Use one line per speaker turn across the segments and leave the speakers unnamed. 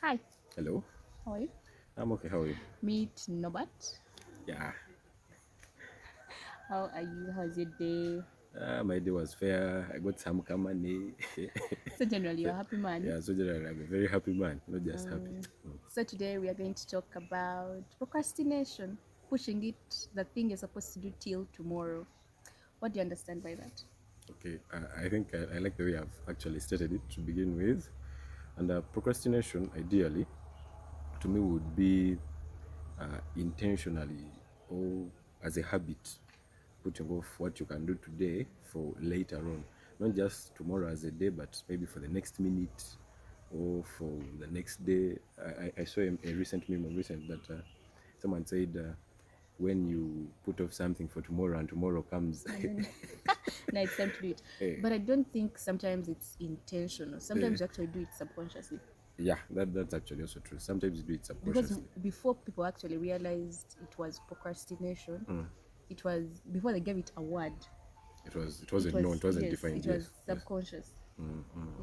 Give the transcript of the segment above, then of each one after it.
Hi,
Hello.
how are you?
I'm okay. How are you?
Meet Nobat.
Yeah.
How are you? How's your day?
My day was fair. I got some money.
So generally,
so,
you're a happy man.
yeah, so generally, I'm a very happy man, not just happy.
Um, so today we are going to talk about procrastination, pushing it, the thing you're supposed to do till tomorrow. What do you understand by that?
Okay. I think I like the way I've actually stated it to begin with. And procrastination, ideally, to me, would be intentionally or as a habit, putting off what you can do today for later on. Not just tomorrow as a day, but maybe for the next minute or for the next day. I saw a recent meme of recent that someone said, when you put off something for tomorrow and tomorrow comes.
And then now it's time to do it.
eh,
But I don't think sometimes it's intentional.
eh,
Sometimes you actually do it subconsciously.
yeah, that's actually also true. Sometimes you do it
Because
subconsciously.
before people actually realized it was procrastination, it was before they gave it a word.
It
It
wasn't known,
was,
it wasn't
yes,
defined.
it
Yes,
was
yes.
subconscious.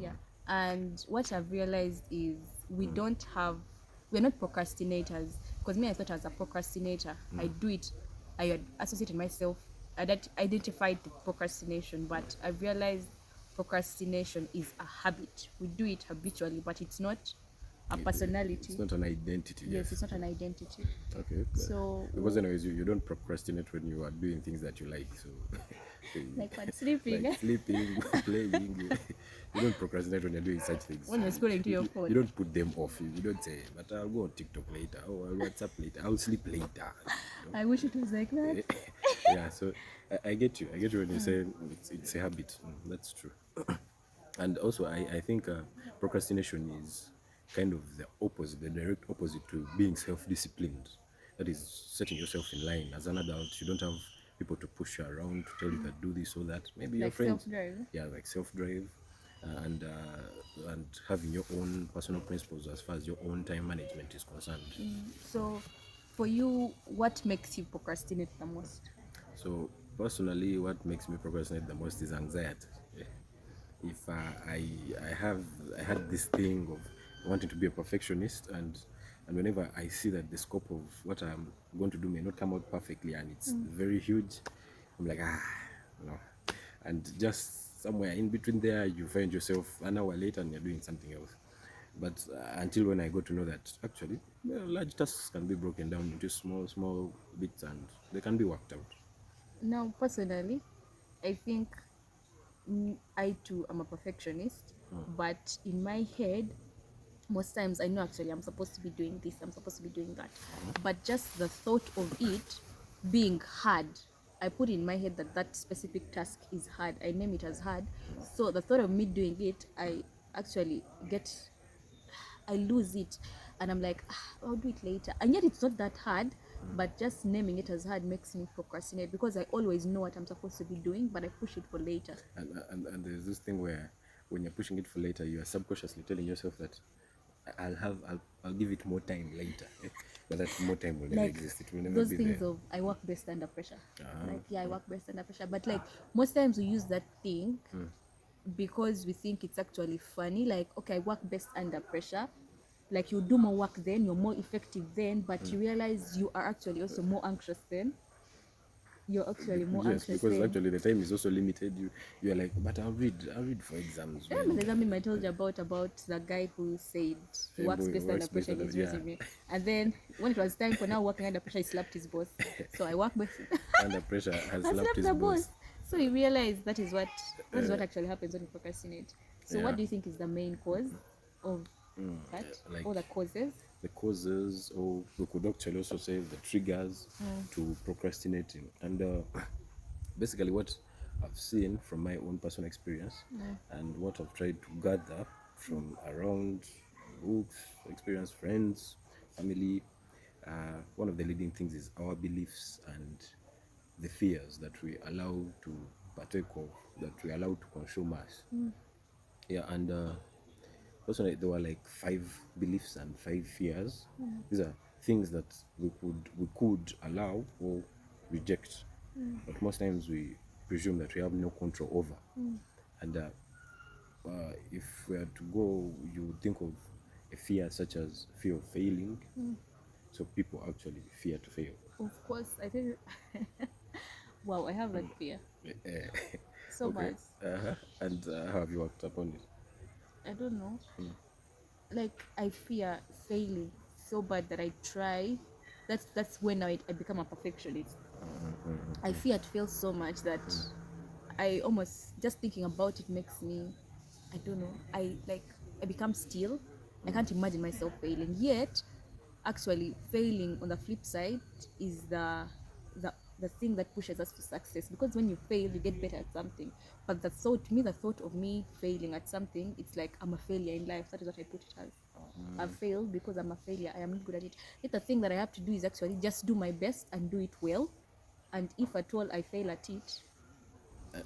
Yeah. And what I've realized is we don't have, we're not procrastinators. Because me, I thought as a procrastinator, I do it, I had associated myself, identified the procrastination, but I realized procrastination is a habit. We do it habitually, but it's not a
It's
personality.
not an identity.
Yes,
Yes,
it's not an
yes.
identity.
Okay.
So,
Because anyways, you don't procrastinate when you are doing things that you like. So,
like what, sleeping?
like sleeping, playing, you don't procrastinate when you're doing such things.
When you're scrolling to your
You
phone.
don't put them off. You don't say, but I'll go on TikTok later. Oh, I'll WhatsApp later. I'll sleep later.
I wish it was like that.
Yeah. So I get you. I get you when you say it's a habit. That's true. And also, I think procrastination is kind of the opposite, the direct opposite to being self-disciplined. That is setting yourself in line. As an adult, you don't have people to push you around to tell you that do this or that. Maybe your
Like
friends,
self-drive.
yeah, like self-drive, and having your own personal principles as far as your own time management is concerned.
So, for you, what makes you procrastinate the most?
So personally, what makes me procrastinate the most is anxiety. If I had this thing of wanting to be a perfectionist, and whenever I see that the scope of what I'm going to do may not come out perfectly and it's very huge, I'm like no. And just somewhere in between there, you find yourself an hour later and you're doing something else. But until when I got to know that actually, large tasks can be broken down into small bits and they can be worked out.
Now, personally, I think I too am a perfectionist, but in my head, most times I know actually I'm supposed to be doing this, I'm supposed to be doing that, but just the thought of it being hard, I put in my head that that specific task is hard. I name it as hard. So the thought of me doing it, I actually get, I lose it, and I'm like, I'll do it later. And yet it's not that hard, but just naming it as hard makes me procrastinate because I always know what I'm supposed to be doing, but I push it for later.
And there's this thing where when you're pushing it for later, you are subconsciously telling yourself that I'll give it more time later. But that more time will never
Like
exist. It will never
those
be
things
there.
of I work best under pressure. Like, yeah, I work best under pressure. But like most times we use that thing because we think it's actually funny. Like, okay, I work best under pressure. Like you do more work then, you're more effective then, but you realize you are actually also more anxious then. You're actually more
Yes,
anxious
because
then.
actually the time is also limited. You're like, but I'll read for exams
Remember
when
the meme I told you about the guy who said he works
boy
best under
works based
pressure
on
in his
yeah.
resume, and then when it was time for now working under pressure, he slapped his boss. So I work best.
Under pressure has
I
slapped
slapped
his
the boss.
boss.
So he realized that is what actually happens when you procrastinate. So
Yeah,
what do you think is the main cause of that,
like
or the causes?
the causes, or we could actually also say the triggers to procrastinating. And basically, what I've seen from my own personal experience and what I've tried to gather from around books, experience, friends, family, one of the leading things is our beliefs and the fears that we allow to partake of, that we allow to consume us. Yeah, and personally, there were like 5 beliefs and 5 fears. These are things that we could allow or reject, but most times we presume that we have no control over. And if we are to go, you would think of a fear such as fear of failing. So people actually fear to fail.
Of course, I think. Wow, I have that fear
Eh,
so
okay.
bad.
And how have you worked upon it?
I don't know. Like I fear failing so bad that I try. That's when I become a perfectionist. I fear to fail so much that I almost just thinking about it makes me, I don't know, I become still. I can't imagine myself failing. Yet, actually, failing on the flip side is the thing that pushes us to success. Because when you fail, you get better at something. But the thought, to me, the thought of me failing at something, it's like I'm a failure in life. That is what I put it as. I've failed because I'm a failure. I am not good at it. Yet the thing that I have to do is actually just do my best and do it well. And if at all I fail at it,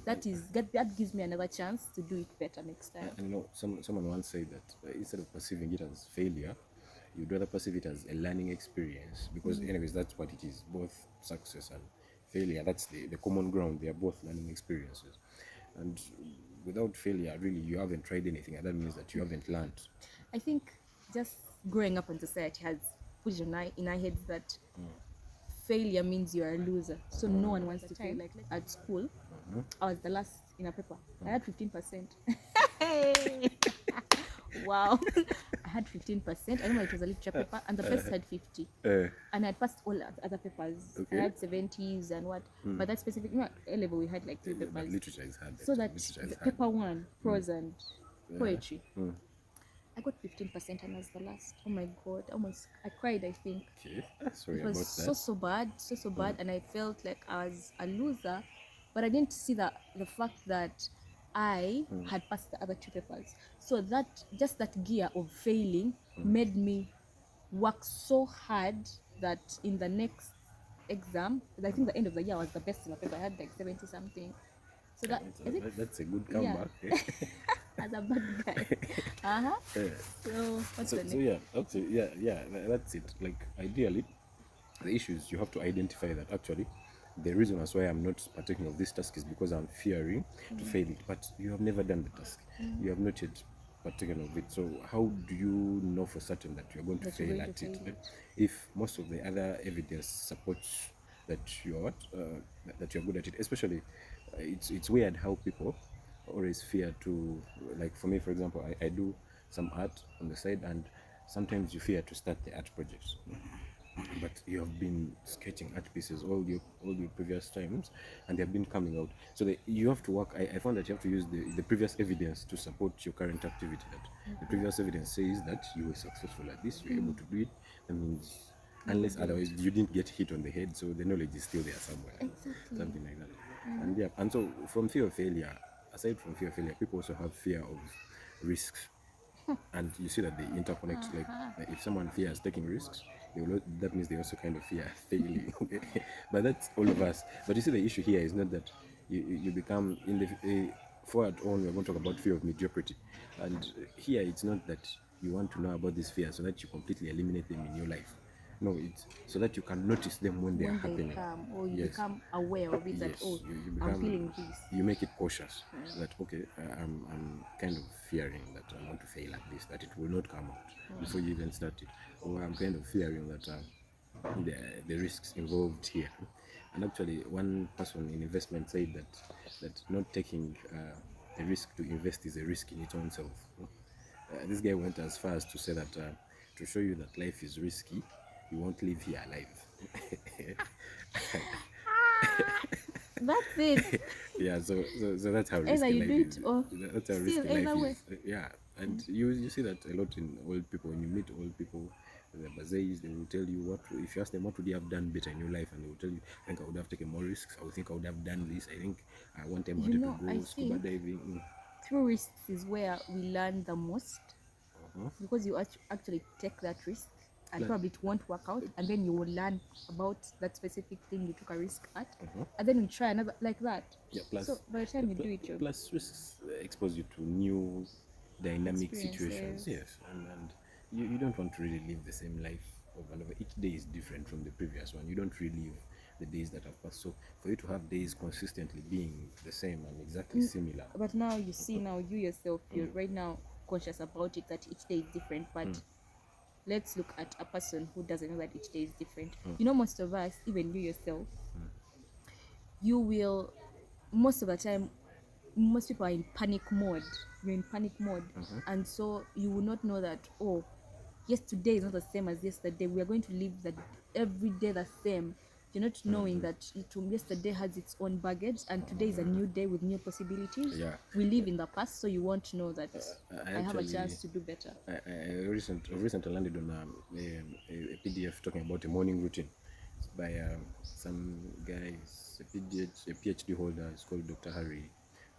that gives me another chance to do it better next time.
And someone once said that instead of perceiving it as failure, you'd rather perceive it as a learning experience because, anyways, that's what it is. Both success and failure, that's the common ground. They are both learning experiences. And without failure, really, you haven't tried anything, and that means that you haven't learned.
I think just growing up in society has put it in our heads that failure means you're a loser. So no one wants to fail. Like at school, I was the last in a paper. I had 15%. Wow. I had 15%. I remember it was a literature paper, and the first had 50. And I had passed all other papers.
Okay.
I had 70s and what. But that specific, A level, we had like three
But
papers.
literature is hard.
So that
Literature is
the
hard.
paper one, prose and poetry. I got 15% and I was the last. Oh my god, I cried, I think.
Okay, sorry
It was
about
so
that.
so bad, and I felt like I was a loser, but I didn't see the fact that I had passed the other two papers. So that gear of failing made me work so hard that in the next exam, I think the end of the year I was the best in the paper. I had like 70 something. So that I think
That's a good
yeah,
comeback.
as a bad guy. So what's
So,
the
so
next?
yeah, okay, that's it. Like, ideally, the issue is you have to identify that actually the reason as why I'm not partaking of this task is because I'm fearing to fail it. But you have never done the task. You have not yet partaken of it. So how do you know for certain that you're going to
That you're
fail
going to
at it?
fail it.
If most of the other evidence supports that you're that you're good at it, especially it's weird how people always fear to, like, for me, for example, I do some art on the side, and sometimes you fear to start the art project, but you have been sketching art pieces all your previous times, and they have been coming out. So you have to work. I found that you have to use the previous evidence to support your current activity. That the previous evidence says that you were successful at this, you're able to do it. That means, unless otherwise you didn't get hit on the head, so the knowledge is still there somewhere.
Exactly.
Something like that. And yeah, and so from fear of failure, aside from fear of failure, people also have fear of risks, and you see that they interconnect. Like if someone fears taking risks, that means they also kind of fear failing. Okay, but that's all of us. But you see, the issue here is not that you become in the for at all. We're going to talk about fear of mediocrity, and here it's not that you want to know about these fears so that you completely eliminate them in your life. No, it's so that you can notice them when they are
When they
happening.
come, or you
Yes.
become aware of it, that
Yes, you
I'm
become,
feeling this.
you make it cautious, that okay, I'm kind of fearing that I want to fail at this, that it will not come out before you even start it, or I'm kind of fearing that the risks involved here. And actually, one person in investment said that not taking the risk to invest is a risk in its own self. This guy went as far as to say that to show you that life is risky, you won't live here alive.
That's it.
Yeah, so that's how
Either
risky
you
life
do
is.
it or
That's how
still
risky life
either way.
is. Yeah, and you see that a lot in old people. When you meet old people, the bazaars, they will tell you what. If you ask them what would you have done better in your life, and they will tell you, I think I would have taken more risks. I would think I would have done this. I think one time I wanted to
I
go scuba
think
diving.
through risks is where we learn the most, because you actually take that risk and
Plus-
probably it won't work out, and then you will learn about that specific thing you took a risk at, and then you try another like that.
Yeah, plus,
So by the time you do it, you
plus risks expose you to new dynamic situations.
experiences.
Yes, and you don't want to really live the same life over and over. Each day is different from the previous one. You don't relive the days that have passed. So for you to have days consistently being the same and exactly similar,
But now you see, now you yourself, you're right now conscious about it, that each day is different, but let's look at a person who doesn't know that each day is different. You know, most of us, even you yourself, you will, most of the time, most people are in panic mode. You're in panic mode. And so you will not know that, oh, yes, today is not the same as yesterday. We are going to live that every day the same. You're not knowing that yesterday has its own baggage and today is a new day with new possibilities.
Yeah.
We live in the past, so you won't know that
I
I have a
actually-
chance to do better.
I recently landed on a PDF talking about a morning routine. It's by some guy, a PhD holder. It's called Dr. Harry.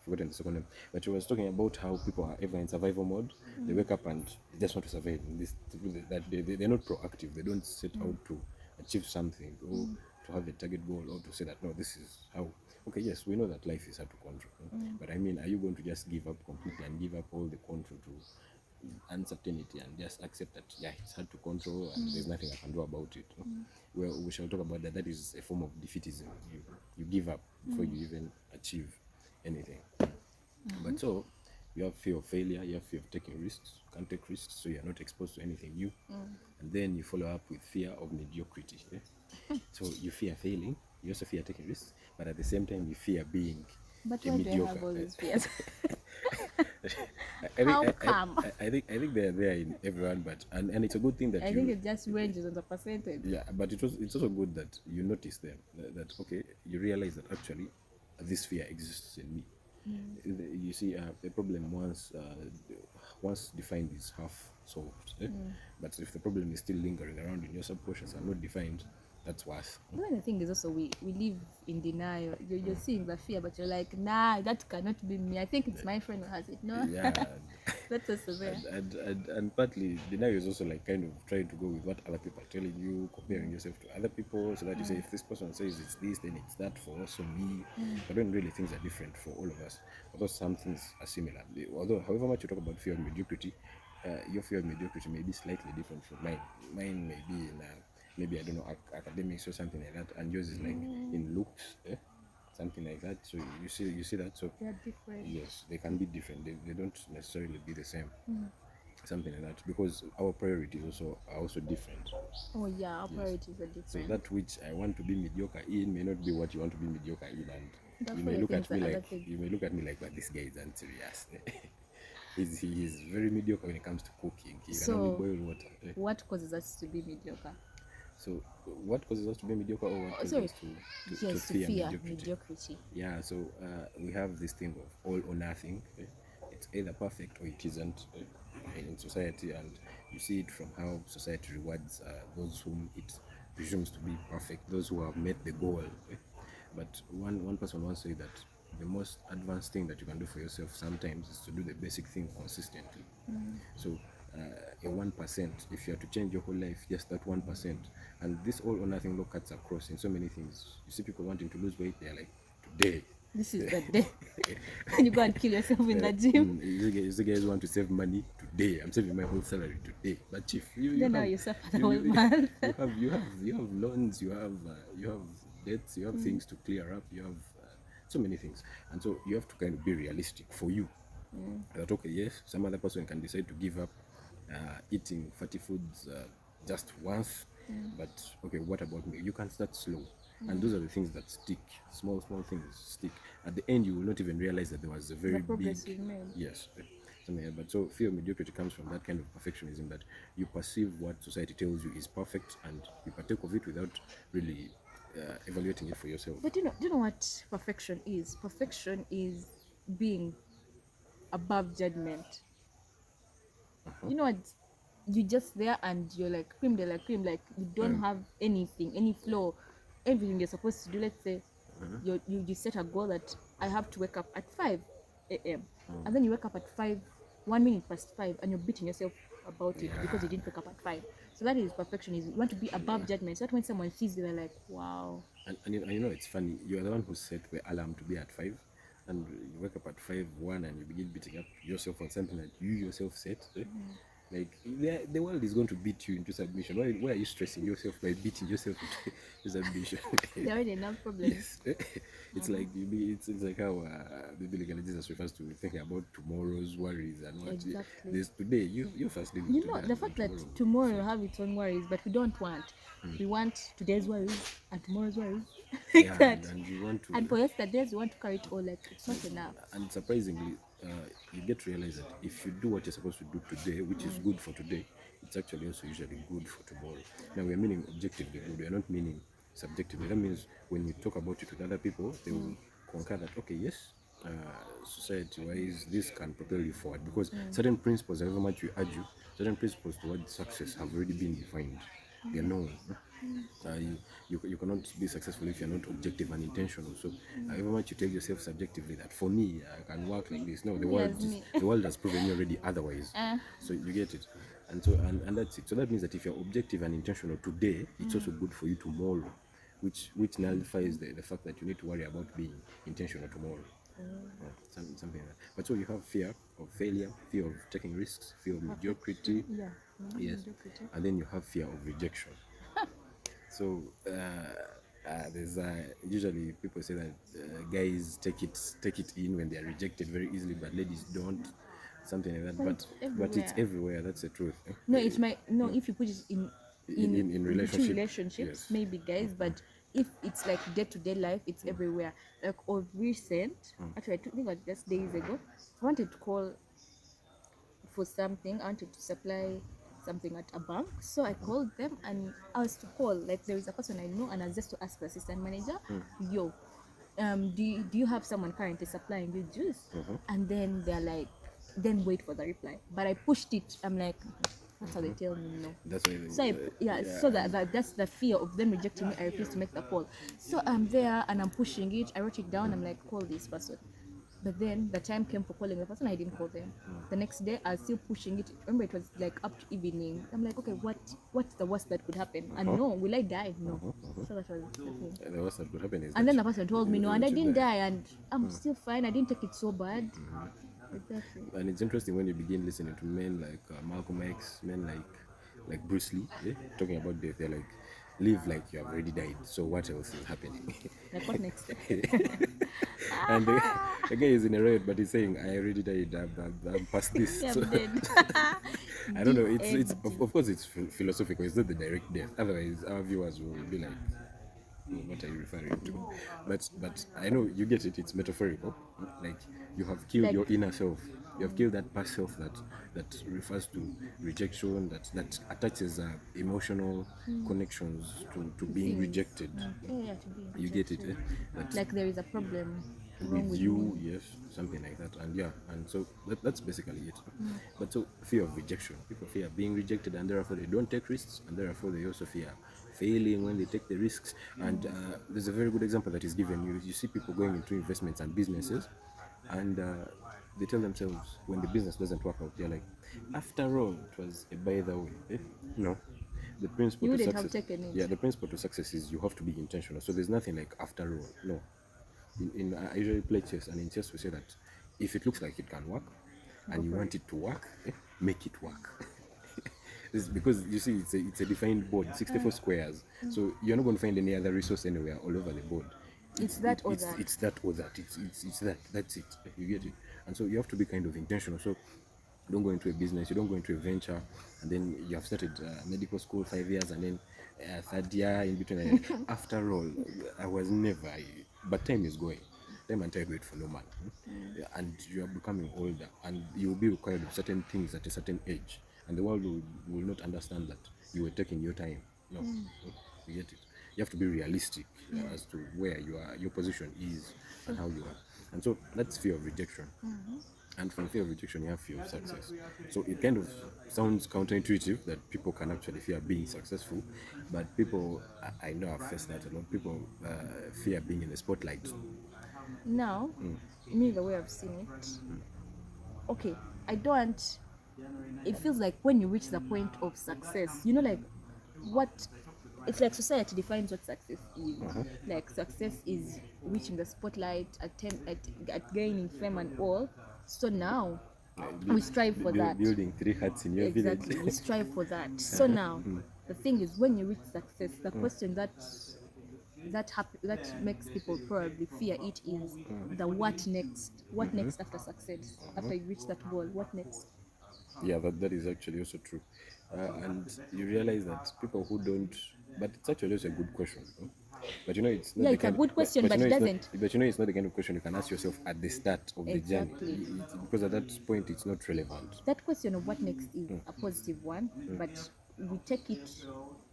Forgotten the second name. But he was talking about how people are ever in survival mode. They wake up and they just want to survive. They're not proactive. They don't set out to achieve something or to have a target goal or to say that, no, this is how. Okay, yes, we know that life is hard to control. But I mean, are you going to just give up completely and give up all the control to uncertainty and just accept that, yeah, it's hard to control and there's nothing I can do about it? Well, we shall talk about that. That is a form of defeatism. You give up before you even achieve anything. But so you have fear of failure, you have fear of taking risks. You can't take risks, so you're not exposed to anything new. And then you follow up with fear of mediocrity. So you fear failing, you also fear taking risks, but at the same time you fear being
But
a
why do I
mediocre.
have all these fears?
I
How
think,
come?
I think they're there in everyone, but and it's a good thing that
I
you.
think it just ranges on the percentage.
Yeah, but it's also good that you notice them. That okay, you realize that actually this fear exists in me. You see, a problem once defined is half solved. But if the problem is still lingering around in your subconscious and not defined, that's worse.
But then the thing is also we live in denial. You're seeing the fear, but you're like, nah, that cannot be me. I think it's my friend who has it. No,
Yeah.
that's also there.
And partly denial is also like kind of trying to go with what other people are telling you, comparing yourself to other people, so that you say if this person says it's this, then it's that for also me. But when really things are different for all of us, although some things are similar. Although however much you talk about fear of mediocrity, your fear of mediocrity may be slightly different from mine. Mine may be in maybe I don't know academics or something like that, and yours is like in looks. Something like that. So you see that. So
They're different.
yes, they can be different. They don't necessarily be the same. Something like that, because our priorities are also different.
Oh yeah, our priorities are
So
different.
that which I want to be mediocre in may not be what you want to be mediocre in, and
That's
you
why
may
I
look
think
at
the
me
other
like
thing.
but this guy isn't serious. He's very mediocre when it comes to cooking. He can only
So
boil water.
what causes us to be mediocre?
So what causes us to be mediocre, or what causes
Sorry.
us to
Yes, to
fear
fear
mediocrity?
mediocrity.
Yeah, so we have this thing of all or nothing. It's either perfect or it isn't in society, and you see it from how society rewards those whom it presumes to be perfect, those who have met the goal. But one person once said that the most advanced thing that you can do for yourself sometimes is to do the basic thing consistently. So a 1%, if you are to change your whole life, just that 1%. And this all or nothing law cuts across in so many things. You see people wanting to lose weight, they're like, today.
This is the day. And you go and kill yourself in the gym.
You guys want to save money today. I'm saving my whole salary today. But chief,
Then now you suffer the whole month.
you have loans, you have debts, you have things to clear up, you have so many things, and so you have to kind of be realistic for you. That okay, yes, some other person can decide to give up eating fatty foods just once, but okay, what about me? You can start slow, and those are the things that stick. Small things stick. At the end, you will not even realize that there was a very
The progress
big
we've made.
yes. Something like that. But so fear of mediocrity comes from that kind of perfectionism, that you perceive what society tells you is perfect and you partake of it without really evaluating it for yourself.
But do you know what perfection is? Perfection is being above judgment. You know what? You're just there and you're like cream de la cream, like you don't have anything, any flaw, everything you're supposed to do. Let's say you set a goal that I have to wake up at 5 a.m. And then you wake up at 1 minute past 5, and you're beating yourself about it because you didn't wake up at 5. So that is perfectionism. You want to be above judgment. So that when someone sees you, they're like, wow.
And you know, it's funny. You're the one who set the alarm to be at 5, and you wake up at 5:01 and you begin beating up yourself on something that you yourself set. Like the world is going to beat you into submission. Why are you stressing yourself by beating yourself into submission?
There are already enough problems.
Yes, it's like it's like how biblical Jesus refers to thinking about tomorrow's worries and what.
Exactly.
There's today. You first deal with
You
today
know,
and
the
then
fact that
tomorrow.
tomorrow will have its own worries, but we don't want. We want today's worries and tomorrow's worries. Like
Yeah,
that.
and you want to.
And for yesterday's, we want to carry it all. Like, it's not enough.
And surprisingly, you get to realize that if you do what you're supposed to do today, which is good for today, it's actually also usually good for tomorrow. Now, we're meaning objectively good, we're not meaning subjectively. That means when you talk about it with other people, they will concur that, okay, yes, society wise, this can propel you forward because certain principles, however much you argue, certain principles towards success have already been defined, they're known. You cannot be successful if you're not objective and intentional. So, however much you tell yourself subjectively that for me I can work like this, no, the world
Yes, me.
the world has proven you already otherwise. So you get it, and so and that's it. So that means that if you're objective and intentional today, it's also good for you tomorrow, which nullifies the fact that you need to worry about being intentional tomorrow. Something like that. But so you have fear of failure, fear of taking risks, fear of mediocrity,
Yeah.
yes,
Mediocrity.
and then you have fear of rejection. So there's usually people say that guys take it in when they are rejected very easily, but ladies don't, something like that. But it's everywhere. That's the truth.
No, it might no if you put it in
In
two
relationship,
relationships,
yes.
maybe guys, but if it's like day-to-day life, it's everywhere. Like of recent, actually I think it was just days ago, I wanted to call for something. I wanted to supply something at a bank, so I called them and I was to call, like, there is a person I know, and I was just to ask the assistant manager, yo, do you have someone currently supplying you juice? And then they're like, then wait for the reply. But I pushed it. I'm like, that's how they tell me no.
That's why.
So so that's the fear of them rejecting me. I refuse to make the call. So I'm there and I'm pushing it. I wrote it down. I'm like, call this person. But then the time came for calling the person. I didn't call them. The next day I was still pushing it. Remember, it was like up to evening. I'm like, okay, what's the worst that could happen? And no, will I die? No. So that was the thing.
The worst that could happen is.
And
that
then the person told me no, and I
you
didn't die, and I'm still fine. I didn't take it so bad. Exactly.
And it's interesting when you begin listening to men like Malcolm X, men like Bruce Lee, talking about death. They're like, live like you have already died. So what else is happening?
Like, what next?
And the guy is in a riot, but he's saying, I already died. I'm past this.
Yeah,
So,
I'm dead.
I don't know. It's of course it's philosophical. It's not the direct death. Otherwise, our viewers will be like, what are you referring to? But I know you get it. It's metaphorical. Like you have killed
Like-
your inner self. You have killed that past self that refers to rejection. That attaches emotional connections to being rejected.
Yeah, to be
You get it? That
like there is a problem wrong
with
with
you,
me.
yes, something like that. And so that's basically it. But so fear of rejection. People fear being rejected, and therefore they don't take risks, and therefore they also fear failing when they take the risks. And there's a very good example that is given. You see people going into investments and businesses, and they tell themselves when the business doesn't work out, they're like, after all, it was a by the way. No. The principle
You
to
wouldn't have
success.
taken it.
Yeah, the principle to success is you have to be intentional. So there's nothing like after all. No. I usually play chess, and in chess we say that if it looks like it can work and you want it to work, make it work. It's because you see it's a defined board, 64 squares. So you're not going to find any other resource anywhere all over the board.
It's that or that.
It's that or that. It's that. That's it. You get it. And so you have to be kind of intentional. So you don't go into a business, you don't go into a venture, and then you have started medical school 5 years, and then third year in between. And after all, I was never. But time is going. Time and tide wait for no man. Yeah, and you are becoming older, and you will be required of certain things at a certain age, and the world will not understand that you were taking your time. No, you get it. You have to be realistic as to where your position is and how you are, and so that's fear of rejection. And from fear of rejection, you have fear of success. So it kind of sounds counterintuitive that people can actually fear being successful, but people, I know I've faced that a lot. People fear being in the spotlight.
Now, me, the way I've seen it, okay, I don't. It feels like when you reach the point of success, you know, like what it's like society defines what success is. Like success is reaching the spotlight, at gaining fame and all. So now We strive for that.
Building 3 huts in your
Exactly, we
village.
strive for that. So now, the thing is, when you reach success, the question that makes people probably fear it is the what next? What next after success? After you reach that goal, what next?
Yeah, that is actually also true. And you realize that people who don't, but it's actually also a good question. No? But it's not
Yeah,
the
it's a
kind.
good question, but it
It's not.
doesn't.
But it's not the kind of question you can ask yourself at the start of the journey,
Exactly.
because at that point it's not relevant.
That question of what next is a positive one, but we take it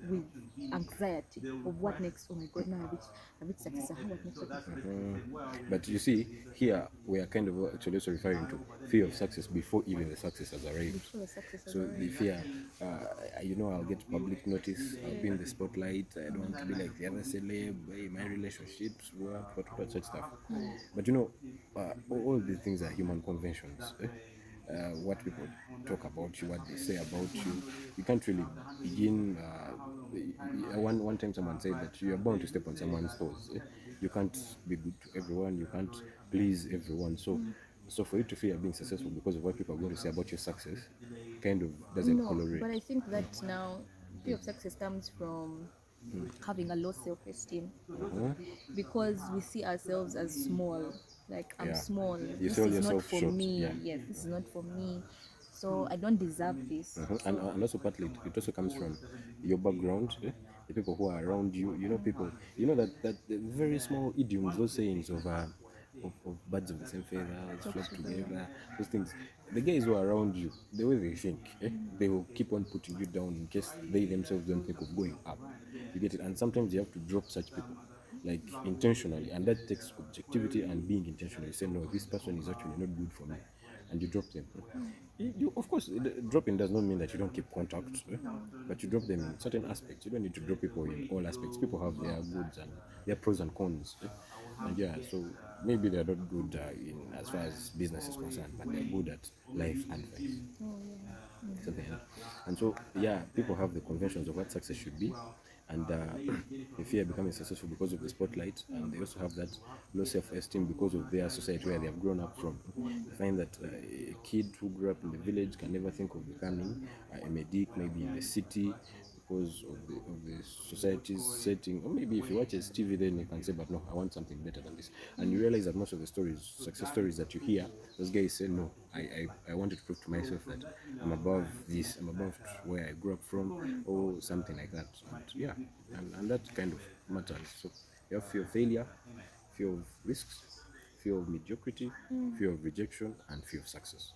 with anxiety of what next. Oh my God, now I reached success. How what next? What next?
But you see, here we are kind of actually also referring to fear of success before even the success has arrived.
Before the success has
So the
arrived.
fear, I'll get public notice, I'll be in the spotlight, I don't want to be like the other celeb, hey, my relationships, what such stuff. But all these things are human conventions. What people talk about you, what they say about you. You can't really begin. One time someone said that you are bound to step on someone's toes. You can't be good to everyone. You can't please everyone. So for you to fear being successful because of what people are going to say about your success, kind of doesn't
No,
colorate.
but I think that now fear of success comes from having a low self-esteem because we see ourselves as small. Like I'm
Yeah,
small.
you
This
sell
is not
yourself
for
short.
me.
Yeah.
Yes, this is not for me. So I don't deserve this.
And also partly it also comes from your background, the people who are around you. People. That the very small idioms, those sayings of birds of the same feathers flock together. Those things. The guys who are around you, the way they think, they will keep on putting you down in case they themselves don't think of going up. You get it, and sometimes you have to drop such people, like intentionally, and that takes objectivity and being intentional. You say, no, this person is actually not good for me, and you drop them. Of course, dropping does not mean that you don't keep contact, but you drop them in certain aspects. You don't need to drop people in all aspects. People have their goods and their pros and cons, and yeah, so maybe they're not good in as far as business is concerned, but they're good at life advice,
Oh yeah.
something like that. And so, yeah, people have the conventions of what success should be, and they fear becoming successful because of the spotlight, and they also have that low self-esteem because of their society where they have grown up from. They find that a kid who grew up in the village can never think of becoming a medic, maybe in the city, because of the society's setting. Or maybe if you watch TV, then you can say, but no, I want something better than this. And you realize that most of the stories, success stories that you hear, those guys say, no, I want to prove to myself that I'm above this, I'm above where I grew up from, or something like that. And yeah, and that kind of matters. So you have fear of failure, fear of risks, fear of mediocrity, fear of rejection, and fear of success.